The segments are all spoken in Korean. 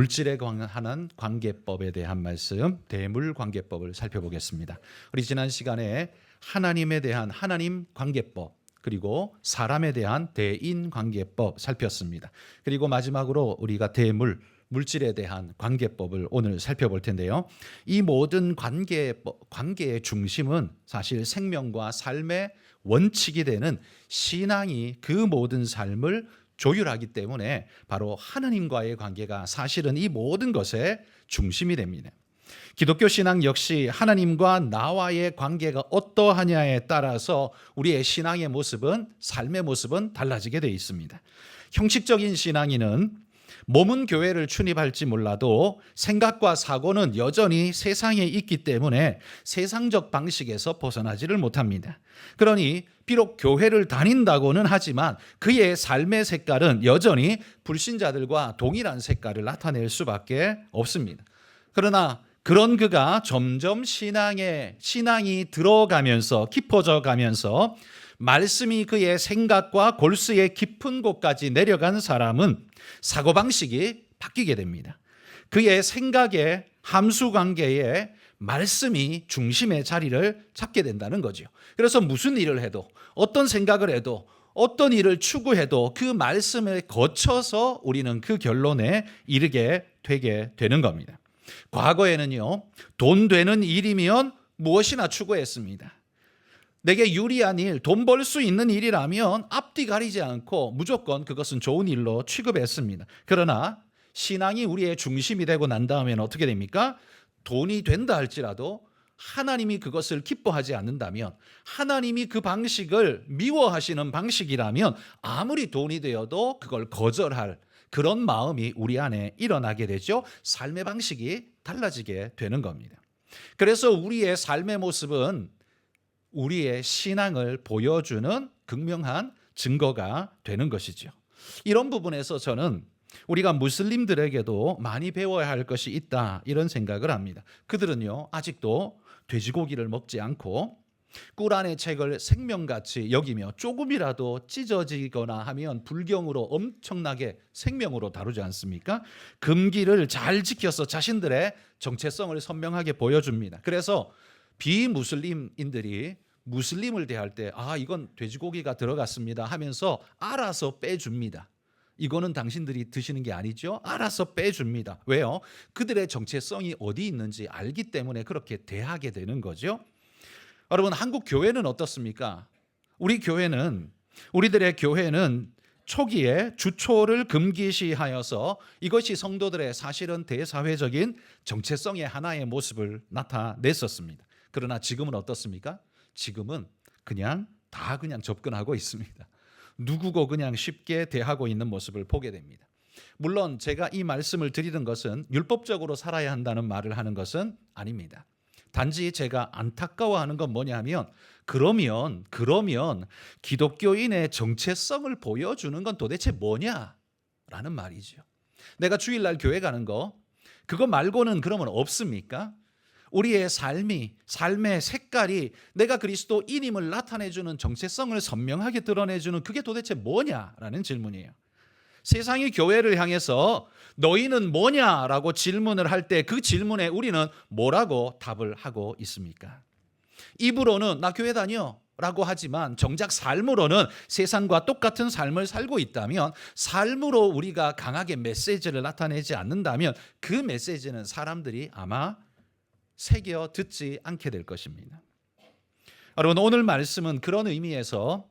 물질에 관한 관계법에 대한 말씀, 대물관계법을 살펴보겠습니다. 우리 지난 시간에 하나님에 대한 하나님 관계법, 그리고 사람에 대한 대인관계법 살폈습니다. 그리고 마지막으로 우리가 물질에 대한 관계법을 오늘 살펴볼 텐데요. 이 모든 관계의 중심은 사실 생명과 삶의 원칙이 되는 신앙이 그 모든 삶을 조율하기 때문에 바로 하나님과의 관계가 사실은 이 모든 것의 중심이 됩니다. 기독교 신앙 역시 하나님과 나와의 관계가 어떠하냐에 따라서 우리의 신앙의 모습은, 삶의 모습은 달라지게 되어 있습니다. 형식적인 신앙인은 몸은 교회를 출입할지 몰라도 생각과 사고는 여전히 세상에 있기 때문에 세상적 방식에서 벗어나지를 못합니다. 그러니 비록 교회를 다닌다고는 하지만 그의 삶의 색깔은 여전히 불신자들과 동일한 색깔을 나타낼 수밖에 없습니다. 그러나 그런 그가 점점 신앙이 들어가면서 깊어져 가면서 말씀이 그의 생각과 골수의 깊은 곳까지 내려간 사람은 사고방식이 바뀌게 됩니다. 그의 생각의 함수관계에 말씀이 중심의 자리를 잡게 된다는 거죠. 그래서 무슨 일을 해도, 어떤 생각을 해도, 어떤 일을 추구해도 그 말씀을 거쳐서 우리는 그 결론에 이르게 되게 되는 겁니다. 과거에는요, 돈 되는 일이면 무엇이나 추구했습니다. 내게 유리한 일, 돈 벌 수 있는 일이라면 앞뒤 가리지 않고 무조건 그것은 좋은 일로 취급했습니다. 그러나 신앙이 우리의 중심이 되고 난 다음에는 어떻게 됩니까? 돈이 된다 할지라도 하나님이 그것을 기뻐하지 않는다면, 하나님이 그 방식을 미워하시는 방식이라면 아무리 돈이 되어도 그걸 거절할 그런 마음이 우리 안에 일어나게 되죠. 삶의 방식이 달라지게 되는 겁니다. 그래서 우리의 삶의 모습은 우리의 신앙을 보여주는 극명한 증거가 되는 것이죠. 이런 부분에서 저는 우리가 무슬림들에게도 많이 배워야 할 것이 있다, 이런 생각을 합니다. 그들은요, 아직도 돼지고기를 먹지 않고 꾸란의 책을 생명같이 여기며 조금이라도 찢어지거나 하면 불경으로 엄청나게 생명으로 다루지 않습니까? 금기를 잘 지켜서 자신들의 정체성을 선명하게 보여줍니다. 그래서 비무슬림인들이 무슬림을 대할 때 이건 돼지고기가 들어갔습니다 하면서 알아서 빼줍니다. 이거는 당신들이 드시는 게 아니죠? 알아서 빼줍니다. 왜요? 그들의 정체성이 어디 있는지 알기 때문에 그렇게 대하게 되는 거죠. 여러분, 한국 교회는 어떻습니까? 우리들의 교회는 초기에 주초를 금기시하여서 이것이 성도들의 사실은 대사회적인 정체성의 하나의 모습을 나타냈었습니다. 그러나 지금은 어떻습니까? 지금은 그냥 접근하고 있습니다. 누구고 그냥 쉽게 대하고 있는 모습을 보게 됩니다. 물론 제가 이 말씀을 드리는 것은 율법적으로 살아야 한다는 말을 하는 것은 아닙니다. 단지 제가 안타까워하는 건 뭐냐면, 그러면 기독교인의 정체성을 보여주는 건 도대체 뭐냐라는 말이죠. 내가 주일날 교회 가는 거, 그거 말고는 그러면 없습니까? 우리의 삶의 색깔이 내가 그리스도인임을 나타내주는 정체성을 선명하게 드러내주는 그게 도대체 뭐냐라는 질문이에요. 세상이 교회를 향해서 너희는 뭐냐라고 질문을 할 때 그 질문에 우리는 뭐라고 답을 하고 있습니까? 입으로는 나 교회 다녀 라고 하지만 정작 삶으로는 세상과 똑같은 삶을 살고 있다면, 삶으로 우리가 강하게 메시지를 나타내지 않는다면 그 메시지는 사람들이 아마 새겨 듣지 않게 될 것입니다. 여러분, 오늘 말씀은 그런 의미에서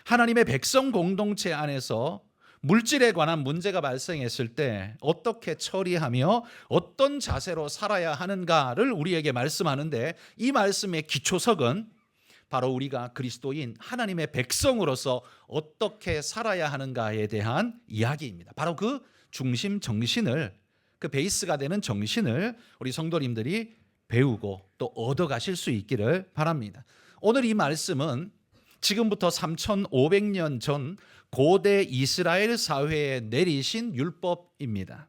하나님의 백성 공동체 안에서 물질에 관한 문제가 발생했을 때 어떻게 처리하며 어떤 자세로 살아야 하는가를 우리에게 말씀하는데, 이 말씀의 기초석은 바로 우리가 그리스도인 하나님의 백성으로서 어떻게 살아야 하는가에 대한 이야기입니다. 바로 그 중심 정신을, 그 베이스가 되는 정신을 우리 성도님들이 배우고 또 얻어가실 수 있기를 바랍니다. 오늘 이 말씀은 지금부터 3,500년 전 고대 이스라엘 사회에 내리신 율법입니다.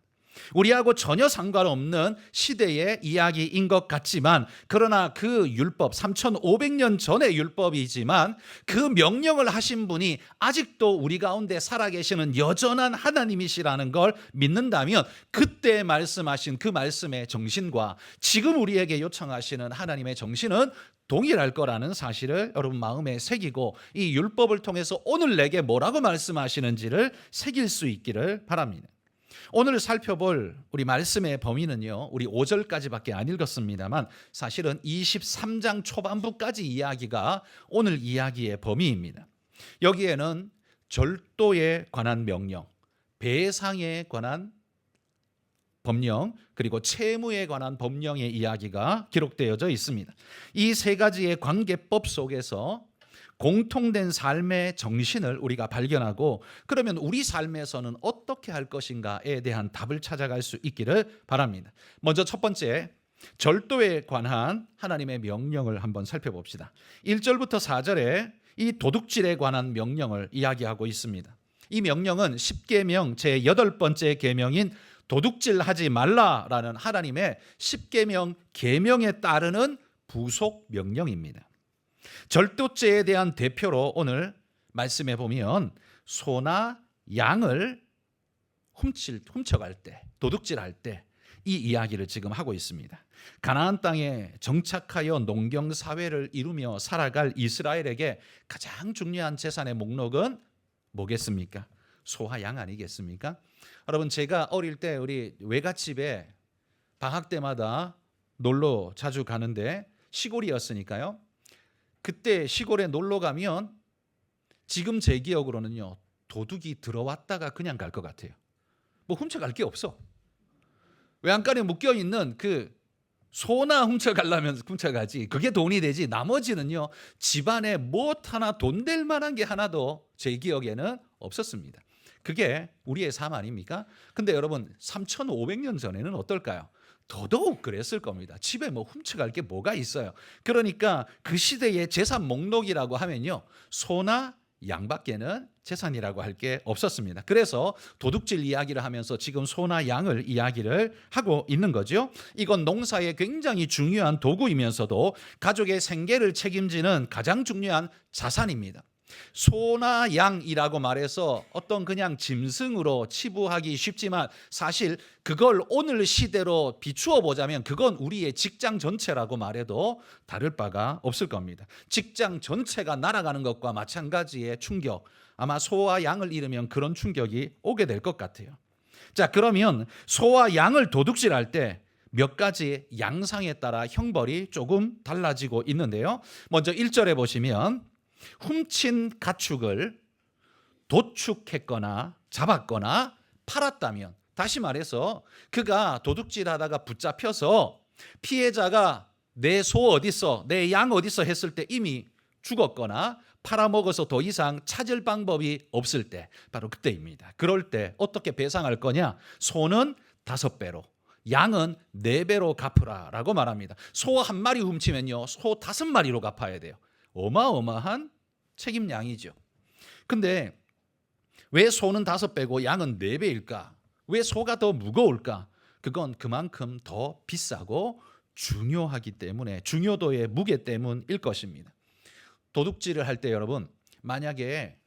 우리하고 전혀 상관없는 시대의 이야기인 것 같지만, 그러나 그 율법 3500년 전의 율법이지만 그 명령을 하신 분이 아직도 우리 가운데 살아계시는 여전한 하나님이시라는 걸 믿는다면, 그때 말씀하신 그 말씀의 정신과 지금 우리에게 요청하시는 하나님의 정신은 동일할 거라는 사실을 여러분 마음에 새기고, 이 율법을 통해서 오늘 내게 뭐라고 말씀하시는지를 새길 수 있기를 바랍니다. 오늘 살펴볼 우리 말씀의 범위는요, 우리 5절까지밖에 안 읽었습니다만 사실은 23장 초반부까지 이야기가 오늘 이야기의 범위입니다. 여기에는 절도에 관한 명령, 배상에 관한 법령, 그리고 채무에 관한 법령의 이야기가 기록되어져 있습니다. 이 세 가지의 관계법 속에서 공통된 삶의 정신을 우리가 발견하고, 그러면 우리 삶에서는 어떻게 할 것인가에 대한 답을 찾아갈 수 있기를 바랍니다. 먼저 첫 번째, 절도에 관한 하나님의 명령을 한번 살펴봅시다. 1절부터 4절에 이 도둑질에 관한 명령을 이야기하고 있습니다. 이 명령은 10계명 제8번째 계명인 도둑질하지 말라라는 하나님의 10계명 계명에 따르는 부속 명령입니다. 절도죄에 대한 대표로 오늘 말씀해 보면 소나 양을 훔쳐갈 때, 도둑질할 때 이 이야기를 지금 하고 있습니다. 가나안 땅에 정착하여 농경 사회를 이루며 살아갈 이스라엘에게 가장 중요한 재산의 목록은 뭐겠습니까? 소와 양 아니겠습니까? 여러분, 제가 어릴 때 우리 외갓집에 방학 때마다 놀러 자주 가는데 시골이었으니까요. 그때 시골에 놀러 가면 지금 제 기억으로는요, 도둑이 들어왔다가 그냥 갈 것 같아요. 뭐 훔쳐갈 게 없어. 외양간에 묶여있는 그 소나 훔쳐가려면 훔쳐가지, 그게 돈이 되지, 나머지는요 집안에 무엇 하나 돈 될 만한 게 하나도 제 기억에는 없었습니다. 그게 우리의 삶 아닙니까? 근데 여러분, 3500년 전에는 어떨까요? 더더욱 그랬을 겁니다. 집에 뭐 훔쳐갈 게 뭐가 있어요. 그러니까 그 시대의 재산 목록이라고 하면요, 소나 양밖에는 재산이라고 할 게 없었습니다. 그래서 도둑질 이야기를 하면서 지금 소나 양을 이야기를 하고 있는 거죠. 이건 농사에 굉장히 중요한 도구이면서도 가족의 생계를 책임지는 가장 중요한 자산입니다. 소나 양이라고 말해서 어떤 그냥 짐승으로 치부하기 쉽지만, 사실 그걸 오늘 시대로 비추어 보자면 그건 우리의 직장 전체라고 말해도 다를 바가 없을 겁니다. 직장 전체가 날아가는 것과 마찬가지의 충격, 아마 소와 양을 잃으면 그런 충격이 오게 될 것 같아요. 자, 그러면 소와 양을 도둑질할 때 몇 가지 양상에 따라 형벌이 조금 달라지고 있는데요. 먼저 1절에 보시면 훔친 가축을 도축했거나 잡았거나 팔았다면, 다시 말해서 그가 도둑질하다가 붙잡혀서 피해자가 내 소 어딨어, 내 양 어딨어 했을 때 이미 죽었거나 팔아먹어서 더 이상 찾을 방법이 없을 때, 바로 그때입니다. 그럴 때 어떻게 배상할 거냐? 소는 5배로, 양은 4배로 갚으라라고 말합니다. 소 한 마리 훔치면요, 소 5마리로 갚아야 돼요. 어마어마한 책임량이죠. 근데 왜 소는 5배고 양은 4배일까? 왜 소가 더 무거울까? 그건 그만큼 더 비싸고 중요하기 때문에, 중요도의 무게 때문일 것입니다. 도둑질을 할 때 여러분, 만약에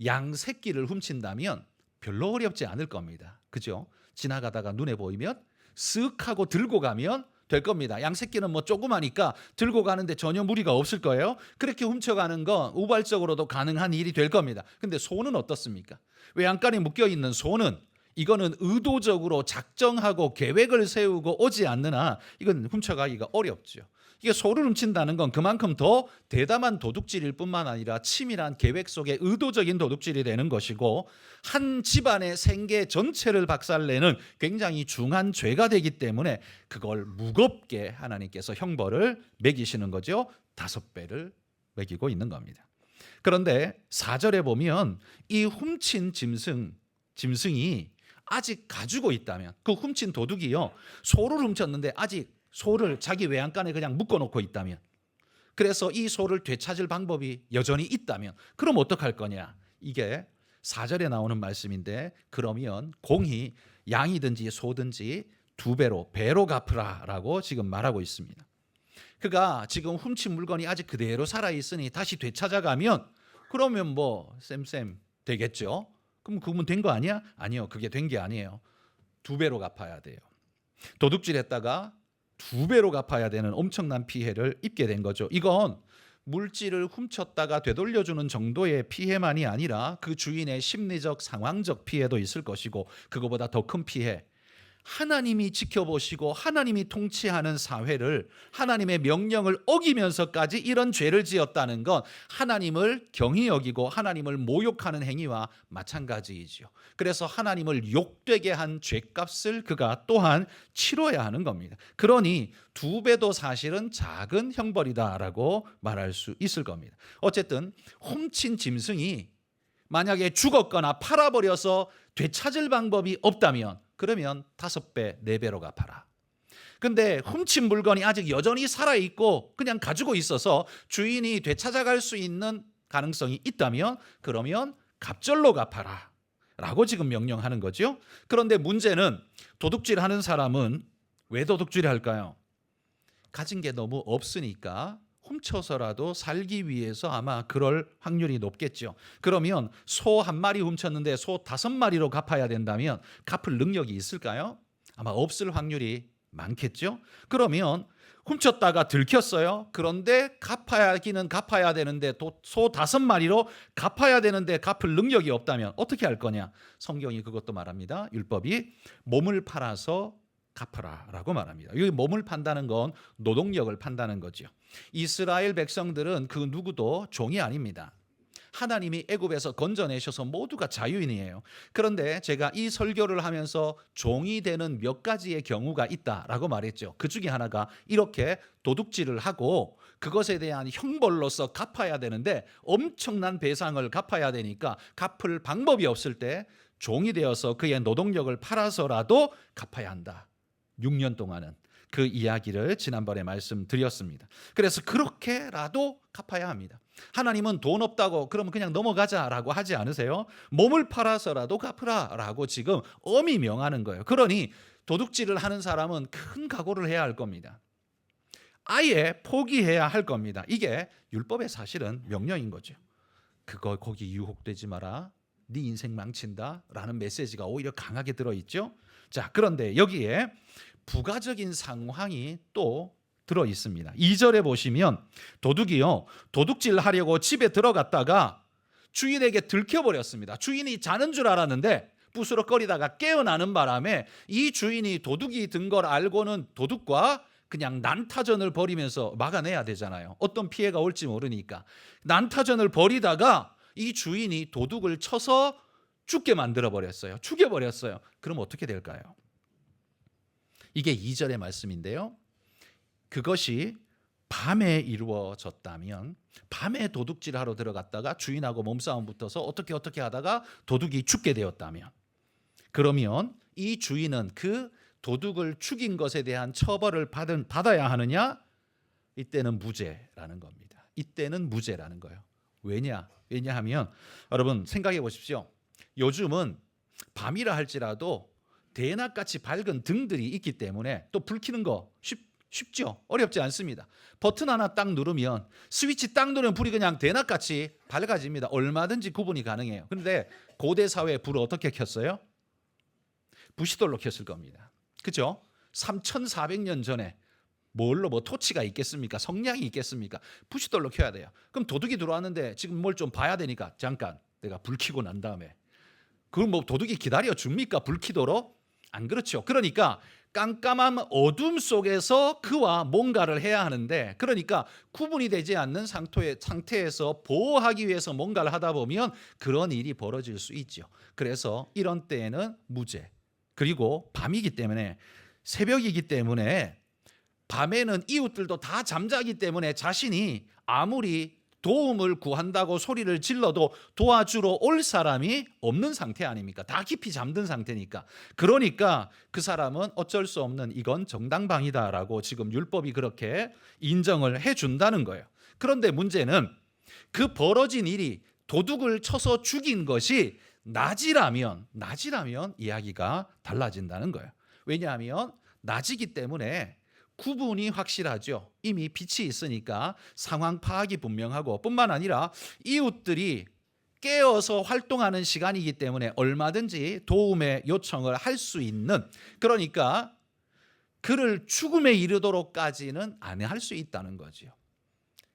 양 새끼를 훔친다면 별로 어렵지 않을 겁니다. 그죠? 지나가다가 눈에 보이면 쓱 하고 들고 가면 될 겁니다. 양 새끼는 뭐 조그마니까 들고 가는데 전혀 무리가 없을 거예요. 그렇게 훔쳐가는 건 우발적으로도 가능한 일이 될 겁니다. 근데 소는 어떻습니까? 외양간에 묶여있는 소는, 이거는 의도적으로 작정하고 계획을 세우고 오지 않는 한 이건 훔쳐가기가 어렵죠. 이게 소를 훔친다는 건 그만큼 더 대담한 도둑질일 뿐만 아니라 치밀한 계획 속의 의도적인 도둑질이 되는 것이고, 한 집안의 생계 전체를 박살내는 굉장히 중한 죄가 되기 때문에 그걸 무겁게 하나님께서 형벌을 매기시는 거죠. 5배를 매기고 있는 겁니다. 그런데 4절에 보면 이 훔친 짐승이 아직 가지고 있다면, 그 훔친 도둑이요, 소를 훔쳤는데 아직 소를 자기 외양간에 그냥 묶어놓고 있다면, 그래서 이 소를 되찾을 방법이 여전히 있다면, 그럼 어떡할 거냐? 이게 4절에 나오는 말씀인데 그러면 공히 양이든지 소든지 2배로 배로 갚으라라고 지금 말하고 있습니다. 그가 지금 훔친 물건이 아직 그대로 살아있으니 다시 되찾아가면 그러면 뭐 쌤 되겠죠. 그럼 그러면 된 거 아니야? 아니요. 그게 된 게 아니에요. 2배로 갚아야 돼요. 도둑질했다가 2배로 갚아야 되는 엄청난 피해를 입게 된 거죠. 이건 물질을 훔쳤다가 되돌려주는 정도의 피해만이 아니라 그 주인의 심리적 상황적 피해도 있을 것이고 그거보다 더 큰 피해, 하나님이 지켜보시고 하나님이 통치하는 사회를 하나님의 명령을 어기면서까지 이런 죄를 지었다는 건 하나님을 경히 여기고 하나님을 모욕하는 행위와 마찬가지이죠. 그래서 하나님을 욕되게 한 죄값을 그가 또한 치러야 하는 겁니다. 그러니 2배도 사실은 작은 형벌이다라고 말할 수 있을 겁니다. 어쨌든 훔친 짐승이 만약에 죽었거나 팔아버려서 되찾을 방법이 없다면 그러면 5배, 4배로 갚아라. 근데 훔친 물건이 아직 여전히 살아있고 그냥 가지고 있어서 주인이 되찾아갈 수 있는 가능성이 있다면 그러면 갑절로 갚아라 라고 지금 명령하는 거죠. 그런데 문제는 도둑질하는 사람은 왜 도둑질을 할까요? 가진 게 너무 없으니까 훔쳐서라도 살기 위해서 아마 그럴 확률이 높겠죠. 그러면 소 1마리 훔쳤는데 소 5마리로 갚아야 된다면 갚을 능력이 있을까요? 아마 없을 확률이 많겠죠. 그러면 훔쳤다가 들켰어요. 그런데 갚아야기는 갚아야 되는데 소 5마리로 갚아야 되는데 갚을 능력이 없다면 어떻게 할 거냐? 성경이 그것도 말합니다. 율법이 몸을 팔아서 갚아라라고 말합니다. 여기 몸을 판다는 건 노동력을 판다는 거죠. 이스라엘 백성들은 그 누구도 종이 아닙니다. 하나님이 애굽에서 건져내셔서 모두가 자유인이에요. 그런데 제가 이 설교를 하면서 종이 되는 몇 가지의 경우가 있다라고 말했죠. 그 중에 하나가 이렇게 도둑질을 하고 그것에 대한 형벌로서 갚아야 되는데 엄청난 배상을 갚아야 되니까 갚을 방법이 없을 때 종이 되어서 그의 노동력을 팔아서라도 갚아야 한다. 6년 동안은 그 이야기를 지난번에 말씀드렸습니다. 그래서 그렇게라도 갚아야 합니다. 하나님은 돈 없다고 그러면 그냥 넘어가자라고 하지 않으세요? 몸을 팔아서라도 갚으라라고 지금 엄히 명하는 거예요. 그러니 도둑질을 하는 사람은 큰 각오를 해야 할 겁니다. 아예 포기해야 할 겁니다. 이게 율법의 사실은 명령인 거죠. 그거 거기 유혹되지 마라. 네 인생 망친다라는 메시지가 오히려 강하게 들어있죠. 자, 그런데 여기에 부가적인 상황이 또 들어 있습니다. 2절에 보시면 도둑이요, 도둑질 하려고 집에 들어갔다가 주인에게 들켜버렸습니다. 주인이 자는 줄 알았는데 부스럭거리다가 깨어나는 바람에 이 주인이 도둑이 든 걸 알고는 도둑과 그냥 난타전을 벌이면서 막아내야 되잖아요. 어떤 피해가 올지 모르니까 난타전을 벌이다가 이 주인이 도둑을 쳐서 죽게 만들어버렸어요. 죽여버렸어요. 그럼 어떻게 될까요? 이게 2절의 말씀인데요. 그것이 밤에 이루어졌다면, 밤에 도둑질하러 들어갔다가 주인하고 몸싸움 붙어서 어떻게 하다가 도둑이 죽게 되었다면, 그러면 이 주인은 그 도둑을 죽인 것에 대한 처벌을 받아야 하느냐? 이때는 무죄라는 겁니다. 이때는 무죄라는 거예요. 왜냐하면 여러분 생각해 보십시오. 요즘은 밤이라 할지라도 대낮같이 밝은 등들이 있기 때문에 또 불 켜는 거 쉽죠? 어렵지 않습니다. 버튼 하나 딱 누르면, 스위치 딱 누르면 불이 그냥 대낮같이 밝아집니다. 얼마든지 구분이 가능해요. 그런데 고대 사회에 불을 어떻게 켰어요? 부싯돌로 켰을 겁니다. 그죠? 3,400년 전에 뭘로 토치가 있겠습니까? 성냥이 있겠습니까? 부싯돌로 켜야 돼요. 그럼 도둑이 들어왔는데 지금 뭘 좀 봐야 되니까 잠깐 내가 불 켜고 난 다음에, 그럼 뭐 도둑이 기다려 줍니까? 불 켜도록? 안 그렇죠. 그러니까 깜깜한 어둠 속에서 그와 뭔가를 해야 하는데, 그러니까 구분이 되지 않는 상태에서 보호하기 위해서 뭔가를 하다 보면 그런 일이 벌어질 수 있죠. 그래서 이런 때에는 무죄. 그리고 밤이기 때문에, 새벽이기 때문에, 밤에는 이웃들도 다 잠자기 때문에 자신이 아무리 도움을 구한다고 소리를 질러도 도와주러 올 사람이 없는 상태 아닙니까? 다 깊이 잠든 상태니까. 그러니까 그 사람은 어쩔 수 없는, 이건 정당방위다라고 지금 율법이 그렇게 인정을 해준다는 거예요. 그런데 문제는 그 벌어진 일이 도둑을 쳐서 죽인 것이 낮이라면 이야기가 달라진다는 거예요. 왜냐하면 낮이기 때문에 구분이 확실하죠. 이미 빛이 있으니까 상황 파악이 분명하고, 뿐만 아니라 이웃들이 깨어서 활동하는 시간이기 때문에 얼마든지 도움의 요청을 할 수 있는, 그러니까 그를 죽음에 이르도록까지는 안 할 수 있다는 거죠.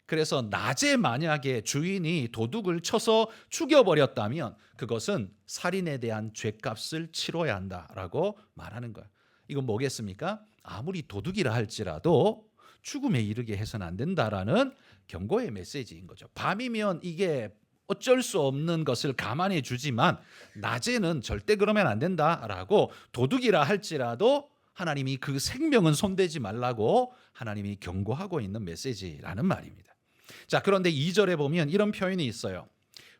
그래서 낮에 만약에 주인이 도둑을 쳐서 죽여버렸다면 그것은 살인에 대한 죄값을 치러야 한다라고 말하는 거예요. 이건 뭐겠습니까? 아무리 도둑이라 할지라도 죽음에 이르게 해서는 안 된다라는 경고의 메시지인 거죠. 밤이면 이게 어쩔 수 없는 것을 감안해 주지만 낮에는 절대 그러면 안 된다라고, 도둑이라 할지라도 하나님이 그 생명은 손대지 말라고 하나님이 경고하고 있는 메시지라는 말입니다. 자, 그런데 2절에 보면 이런 표현이 있어요.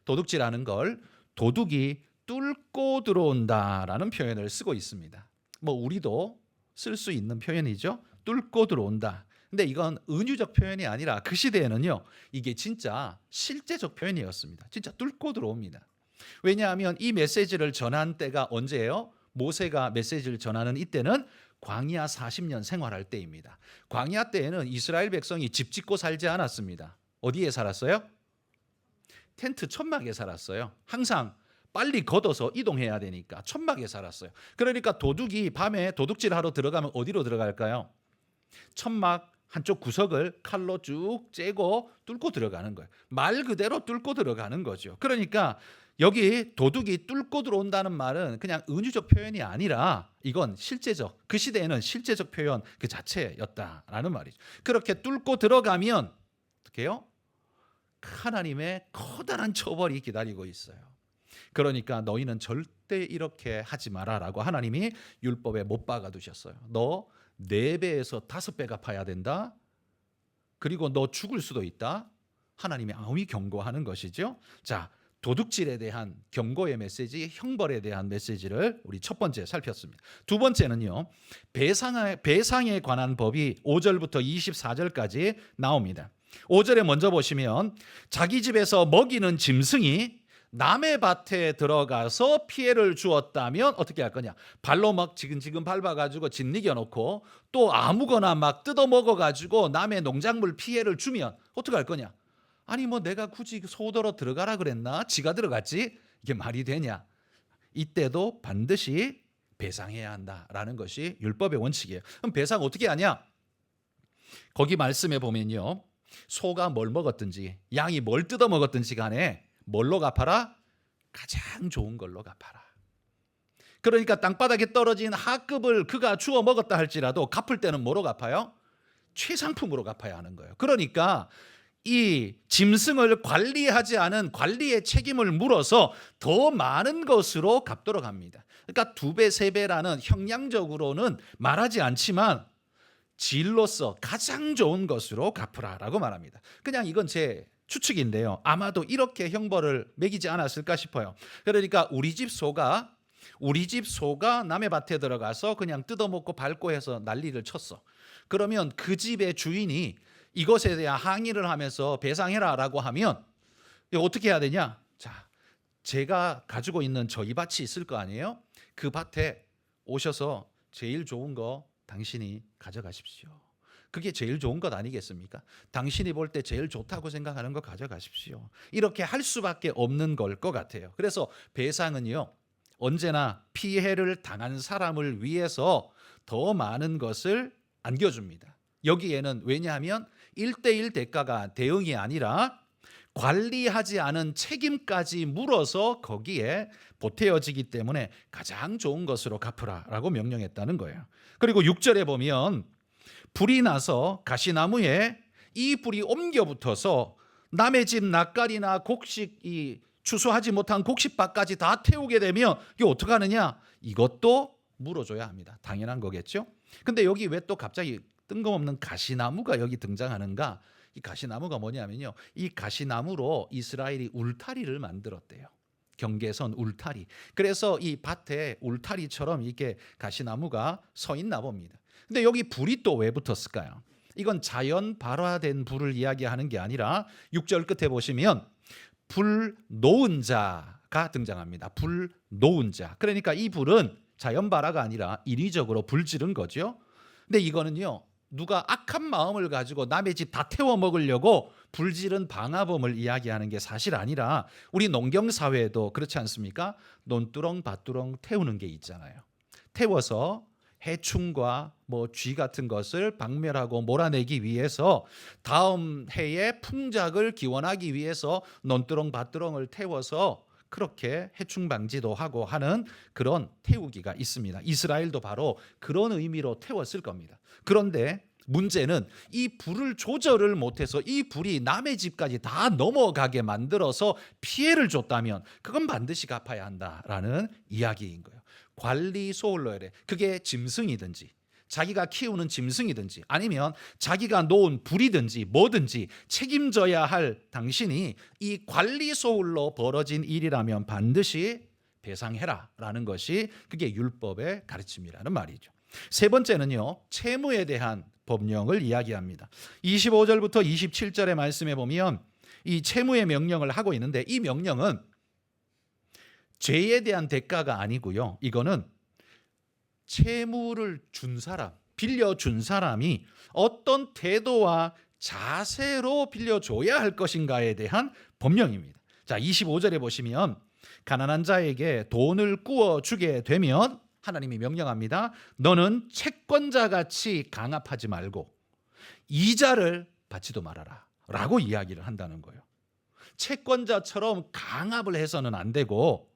도둑질하는 걸 도둑이 뚫고 들어온다라는 표현을 쓰고 있습니다. 뭐 우리도 쓸 수 있는 표현이죠. 뚫고 들어온다. 근데 이건 은유적 표현이 아니라 그 시대에는요, 이게 진짜 실제적 표현이었습니다. 진짜 뚫고 들어옵니다. 왜냐하면 이 메시지를 전한 때가 언제예요? 모세가 메시지를 전하는 이때는 광야 40년 생활할 때입니다. 광야 때에는 이스라엘 백성이 집 짓고 살지 않았습니다. 어디에 살았어요? 텐트 천막에 살았어요. 항상 빨리 걷어서 이동해야 되니까 천막에 살았어요. 그러니까 도둑이 밤에 도둑질하러 들어가면 어디로 들어갈까요? 천막 한쪽 구석을 칼로 쭉 째고 뚫고 들어가는 거예요. 말 그대로 뚫고 들어가는 거죠. 그러니까 여기 도둑이 뚫고 들어온다는 말은 그냥 은유적 표현이 아니라 이건 실제적, 그 시대에는 실제적 표현 그 자체였다라는 말이죠. 그렇게 뚫고 들어가면 어떻게 해요? 하나님의 커다란 처벌이 기다리고 있어요. 그러니까 너희는 절대 이렇게 하지 마라라고 하나님이 율법에 못 박아 두셨어요. 너 4배에서 5배 갚아야 된다. 그리고 너 죽을 수도 있다. 하나님이 아무리 경고하는 것이죠. 자, 도둑질에 대한 경고의 메시지, 형벌에 대한 메시지를 우리 첫 번째 살폈습니다. 두 번째는요, 배상에 관한 법이 5절부터 24절까지 나옵니다. 5절에 먼저 보시면 자기 집에서 먹이는 짐승이 남의 밭에 들어가서 피해를 주었다면 어떻게 할 거냐? 발로 막 지근지근 밟아가지고 짓이겨 놓고 또 아무거나 막 뜯어 먹어가지고 남의 농작물 피해를 주면 어떻게 할 거냐? 아니 뭐 내가 굳이 소더러 들어가라 그랬나? 지가 들어갔지? 이게 말이 되냐? 이때도 반드시 배상해야 한다라는 것이 율법의 원칙이에요. 그럼 배상 어떻게 하냐? 거기 말씀에 보면요, 소가 뭘 먹었든지 양이 뭘 뜯어 먹었든지 간에 뭘로 갚아라? 가장 좋은 걸로 갚아라. 그러니까 땅바닥에 떨어진 하급을 그가 주워 먹었다 할지라도 갚을 때는 뭐로 갚아요? 최상품으로 갚아야 하는 거예요. 그러니까 이 짐승을 관리하지 않은 관리의 책임을 물어서 더 많은 것으로 갚도록 합니다. 그러니까 2배, 3배라는 형량적으로는 말하지 않지만 질로서 가장 좋은 것으로 갚으라라고 말합니다. 그냥 이건 제 추측인데요, 아마도 이렇게 형벌을 매기지 않았을까 싶어요. 그러니까 우리 집 소가 남의 밭에 들어가서 그냥 뜯어먹고 밟고 해서 난리를 쳤어. 그러면 그 집의 주인이 이것에 대한 항의를 하면서 배상해라라고 하면 이거 어떻게 해야 되냐? 자, 제가 가지고 있는 저희 밭이 있을 거 아니에요? 그 밭에 오셔서 제일 좋은 거 당신이 가져가십시오. 그게 제일 좋은 것 아니겠습니까? 당신이 볼 때 제일 좋다고 생각하는 거 가져가십시오. 이렇게 할 수밖에 없는 걸 것 같아요. 그래서 배상은요, 언제나 피해를 당한 사람을 위해서 더 많은 것을 안겨줍니다. 여기에는 왜냐하면 1대1 대가가 대응이 아니라 관리하지 않은 책임까지 물어서 거기에 보태어지기 때문에 가장 좋은 것으로 갚으라라고 명령했다는 거예요. 그리고 6절에 보면 불이 나서 가시나무에 이 불이 옮겨 붙어서 남의 집 낫갈이나 곡식, 이 추수하지 못한 곡식밭까지 다 태우게 되면 이게 어떻게 하느냐? 이것도 물어줘야 합니다. 당연한 거겠죠? 근데 여기 왜 또 갑자기 뜬금없는 가시나무가 여기 등장하는가? 이 가시나무가 뭐냐면요, 이 가시나무로 이스라엘이 울타리를 만들었대요. 경계선 울타리. 그래서 이 밭에 울타리처럼 이렇게 가시나무가 서 있나 봅니다. 근데 여기 불이 또 왜 붙었을까요? 이건 자연 발화된 불을 이야기하는 게 아니라 6절 끝에 보시면 불 놓은 자, 불자가 등장합니다. 불 놓은 자. 그러니까 이 불은 자연발화가 아니라 인위적으로 불 지른 거죠. 근데 이거는요, 누가 악한 마음을 가지고 남의 집 다 태워 먹으려고 불지른 방화범을 이야기하는 게 사실 아니라 우리 농경 사회에도 그렇지 않습니까? 논두렁 밭두렁 태우는 게 있잖아요. 태워서 해충과 쥐 같은 것을 박멸하고 몰아내기 위해서 다음 해에 풍작을 기원하기 위해서 논두렁 밭두렁을 태워서 그렇게 해충 방지도 하고 하는 그런 태우기가 있습니다. 이스라엘도 바로 그런 의미로 태웠을 겁니다. 그런데 문제는 이 불을 조절을 못해서 이 불이 남의 집까지 다 넘어가게 만들어서 피해를 줬다면 그건 반드시 갚아야 한다라는 이야기인 거예요. 관리 소홀로에 그게 짐승이든지 자기가 키우는 짐승이든지 아니면 자기가 놓은 불이든지 뭐든지 책임져야 할 당신이 이 관리 소홀로 벌어진 일이라면 반드시 배상해라라는 것이 그게 율법의 가르침이라는 말이죠. 세 번째는요, 채무에 대한 법령을 이야기합니다. 25절부터 27절의 말씀에 보면 이 채무의 명령을 하고 있는데 이 명령은 죄에 대한 대가가 아니고요. 이거는 채무를 준 사람, 빌려준 사람이 어떤 태도와 자세로 빌려줘야 할 것인가에 대한 법령입니다. 자, 25절에 보시면 가난한 자에게 돈을 구워주게 되면 하나님이 명령합니다. 너는 채권자같이 강압하지 말고 이자를 받지도 말아라 라고 이야기를 한다는 거예요. 채권자처럼 강압을 해서는 안 되고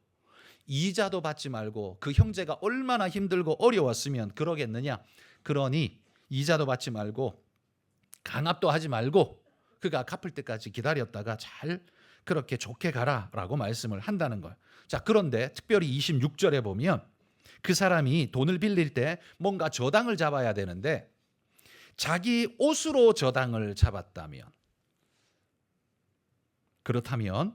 이자도 받지 말고 그 형제가 얼마나 힘들고 어려웠으면 그러겠느냐. 그러니 이자도 받지 말고 강압도 하지 말고 그가 갚을 때까지 기다렸다가 잘 그렇게 좋게 가라라고 말씀을 한다는 거예요. 자, 그런데 특별히 26절에 보면 그 사람이 돈을 빌릴 때 뭔가 저당을 잡아야 되는데 자기 옷으로 저당을 잡았다면, 그렇다면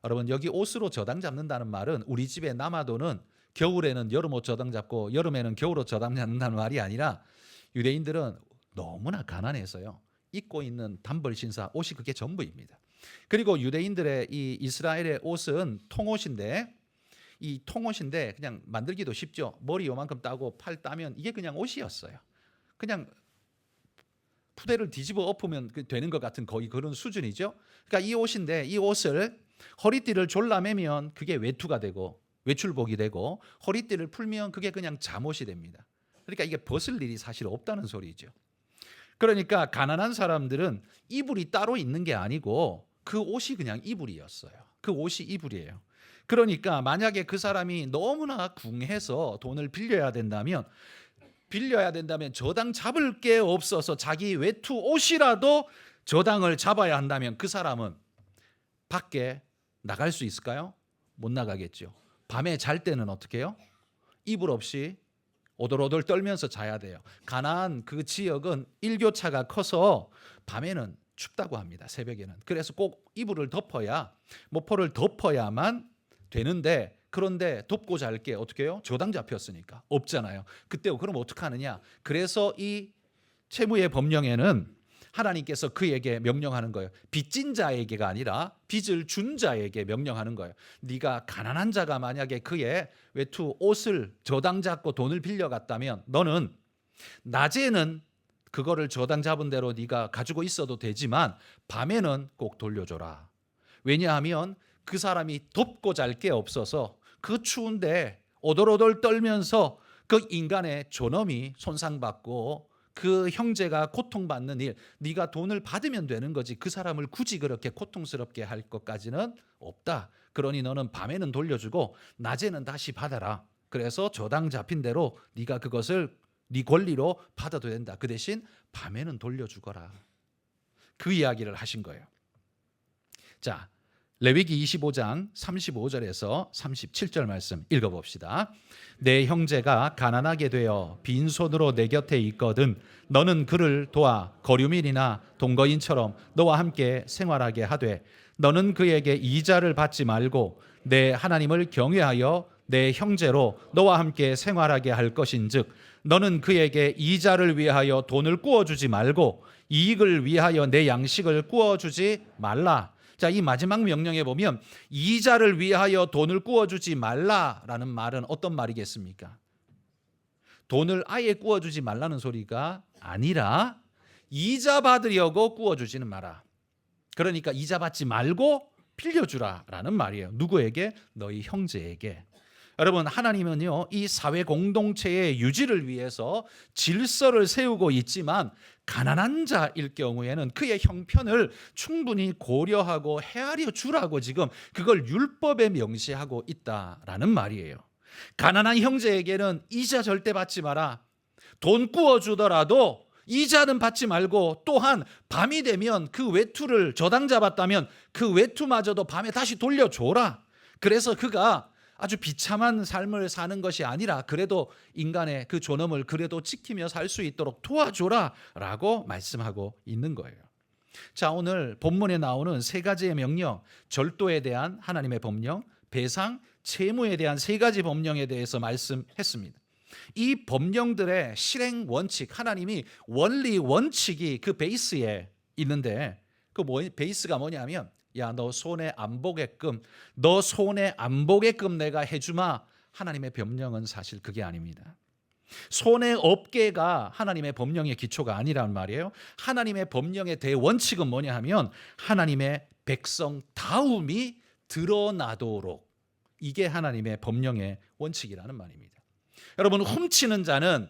여러분, 여기 옷으로 저당 잡는다는 말은 우리 집에 남아도는 겨울에는 여름옷 저당 잡고 여름에는 겨울옷 저당 잡는다는 말이 아니라 유대인들은 너무나 가난해서요, 입고 있는 단벌 신사 옷이 그게 전부입니다. 그리고 유대인들의 이 이스라엘의 옷은 통옷인데 이 통옷인데 그냥 만들기도 쉽죠. 머리 요만큼 따고 팔 따면 이게 그냥 옷이었어요. 그냥 푸대를 뒤집어 엎으면 되는 것 같은 거의 그런 수준이죠. 그러니까 이 옷인데 이 옷을 허리띠를 졸라매면 그게 외투가 되고 외출복이 되고 허리띠를 풀면 그게 그냥 잠옷이 됩니다. 그러니까 이게 벗을 일이 사실 없다는 소리죠. 그러니까 가난한 사람들은 이불이 따로 있는 게 아니고 그 옷이 그냥 이불이었어요. 그 옷이 이불이에요. 그러니까 만약에 그 사람이 너무나 궁해서 돈을 빌려야 된다면 저당 잡을 게 없어서 자기 외투 옷이라도 저당을 잡아야 한다면 그 사람은 밖에 나갈 수 있을까요? 못 나가겠죠. 밤에 잘 때는 어떻게 해요? 이불 없이 오돌오돌 떨면서 자야 돼요. 가나안 그 지역은 일교차가 커서 밤에는 춥다고 합니다. 새벽에는. 그래서 꼭 이불을 덮어야, 모포를 덮어야만 되는데, 그런데 덮고 잘 게 어떻게 해요? 저당 잡혔으니까 없잖아요. 그때 그럼 어떡하느냐? 그래서 이 채무의 법령에는 하나님께서 그에게 명령하는 거예요. 빚진 자에게가 아니라 빚을 준 자에게 명령하는 거예요. 네가 가난한 자가 만약에 그의 외투 옷을 저당 잡고 돈을 빌려갔다면 너는 낮에는 그거를 저당 잡은 대로 네가 가지고 있어도 되지만 밤에는 꼭 돌려줘라. 왜냐하면 그 사람이 덮고 잘 게 없어서 그 추운데 오돌오돌 떨면서 그 인간의 존엄이 손상받고 그 형제가 고통받는 일, 네가 돈을 받으면 되는 거지 그 사람을 굳이 그렇게 고통스럽게 할 것까지는 없다. 그러니 너는 밤에는 돌려주고 낮에는 다시 받아라. 그래서 저당 잡힌 대로 네가 그것을 네 권리로 받아도 된다. 그 대신 밤에는 돌려주거라. 그 이야기를 하신 거예요. 자, 레위기 25장 35절에서 37절 말씀 읽어봅시다. 내 형제가 가난하게 되어 빈손으로 내 곁에 있거든 너는 그를 도와 거류민이나 동거인처럼 너와 함께 생활하게 하되 너는 그에게 이자를 받지 말고 내 하나님을 경외하여 내 형제로 너와 함께 생활하게 할 것인즉 너는 그에게 이자를 위하여 돈을 구워주지 말고 이익을 위하여 내 양식을 구워주지 말라. 자, 이 마지막 명령에 보면 이자를 위하여 돈을 꾸어주지 말라라는 말은 어떤 말이겠습니까? 돈을 아예 꾸어주지 말라는 소리가 아니라 이자 받으려고 꾸어주지는 마라. 그러니까 이자 받지 말고 빌려주라라는 말이에요. 누구에게? 너희 형제에게. 여러분, 하나님은요, 이 사회 공동체의 유지를 위해서 질서를 세우고 있지만 가난한 자일 경우에는 그의 형편을 충분히 고려하고 헤아려 주라고 지금 그걸 율법에 명시하고 있다라는 말이에요. 가난한 형제에게는 이자 절대 받지 마라. 돈 꾸어주더라도 이자는 받지 말고, 또한 밤이 되면 그 외투를 저당 잡았다면 그 외투마저도 밤에 다시 돌려줘라. 그래서 그가 아주 비참한 삶을 사는 것이 아니라 그래도 인간의 그 존엄을 그래도 지키며 살 수 있도록 도와줘라 라고 말씀하고 있는 거예요. 자, 오늘 본문에 나오는 세 가지의 명령, 절도에 대한 하나님의 법령, 배상, 채무에 대한 세 가지 법령에 대해서 말씀했습니다. 이 법령들의 실행 원칙, 하나님이 원리 원칙이 그 베이스에 있는데, 그 베이스가 뭐냐면, 야, 너 손해 안 보게끔 내가 해주마. 하나님의 법령은 사실 그게 아닙니다. 손해 없게가 하나님의 법령의 기초가 아니란 말이에요. 하나님의 법령의 대원칙은 뭐냐 하면 하나님의 백성다움이 드러나도록, 이게 하나님의 법령의 원칙이라는 말입니다. 여러분, 훔치는 자는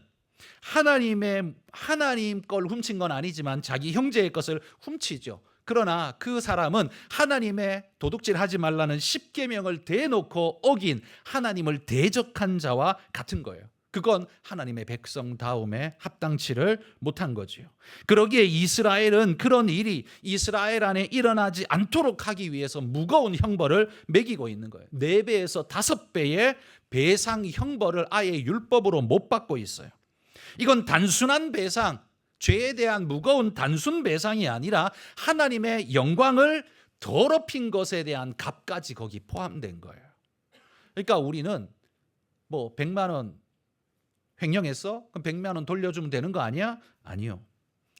하나님 걸 훔친 건 아니지만 자기 형제의 것을 훔치죠. 그러나 그 사람은 하나님의 도둑질하지 말라는 십계명을 대놓고 어긴 하나님을 대적한 자와 같은 거예요. 그건 하나님의 백성다움에 합당치를 못한 거지요. 그러기에 이스라엘은 그런 일이 이스라엘 안에 일어나지 않도록 하기 위해서 무거운 형벌을 매기고 있는 거예요. 4배에서 5배의 배상 형벌을 아예 율법으로 못 받고 있어요. 이건 단순한 배상, 죄에 대한 무거운 단순 배상이 아니라 하나님의 영광을 더럽힌 것에 대한 값까지 거기 포함된 거예요. 그러니까 우리는 뭐 100만 원 횡령했어? 그럼 100만 원 돌려주면 되는 거 아니야? 아니요.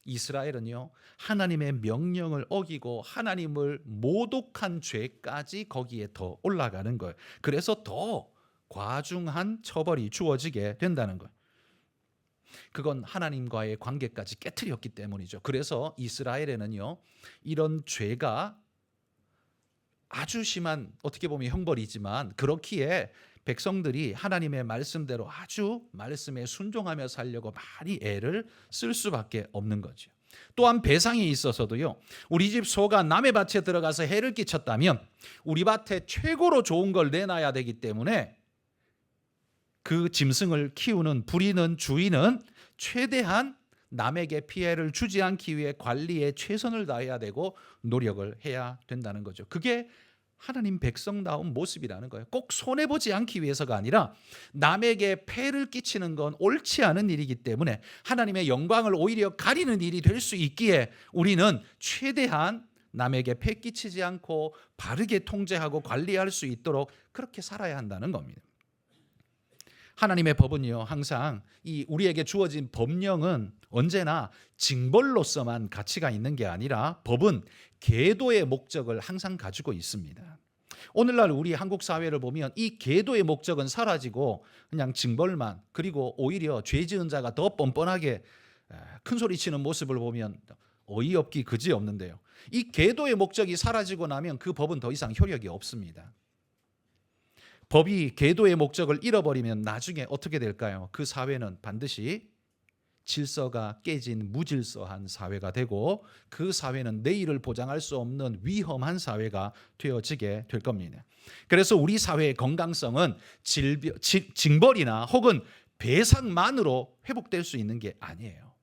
이스라엘은요, 하나님의 명령을 어기고 하나님을 모독한 죄까지 거기에 더 올라가는 거예요. 그래서 더 과중한 처벌이 주어지게 된다는 거예요. 그건 하나님과의 관계까지 깨트렸기 때문이죠. 그래서 이스라엘에는요, 이런 죄가 아주 심한, 어떻게 보면 형벌이지만, 그렇기에 백성들이 하나님의 말씀대로 아주 말씀에 순종하며 살려고 많이 애를 쓸 수밖에 없는 거죠. 또한 배상에 있어서도요, 우리 집 소가 남의 밭에 들어가서 해를 끼쳤다면 우리 밭에 최고로 좋은 걸 내놔야 되기 때문에 그 짐승을 키우는 부리는 주인은 최대한 남에게 피해를 주지 않기 위해 관리에 최선을 다해야 되고 노력을 해야 된다는 거죠. 그게 하나님 백성다운 모습이라는 거예요. 꼭 손해보지 않기 위해서가 아니라 남에게 폐를 끼치는 건 옳지 않은 일이기 때문에 하나님의 영광을 오히려 가리는 일이 될 수 있기에 우리는 최대한 남에게 폐 끼치지 않고 바르게 통제하고 관리할 수 있도록 그렇게 살아야 한다는 겁니다. 하나님의 법은요, 항상 이 우리에게 주어진 법령은 언제나 징벌로서만 가치가 있는 게 아니라 법은 계도의 목적을 항상 가지고 있습니다. 오늘날 우리 한국 사회를 보면 이 계도의 목적은 사라지고 그냥 징벌만, 그리고 오히려 죄 지은 자가 더 뻔뻔하게 큰 소리 치는 모습을 보면 어이없기 그지없는데요. 이 계도의 목적이 사라지고 나면 그 법은 더 이상 효력이 없습니다. 법이 계도의 목적을 잃어버리면 나중에 어떻게 될까요? 그 사회는 반드시 질서가 깨진 무질서한 사회가 되고 그 사회는 내일을 보장할 수 없는 위험한 사회가 되어지게 될 겁니다. 그래서 우리 사회의 건강성은 징벌이나 혹은 배상만으로 회복될 수 있는 게 아니에요.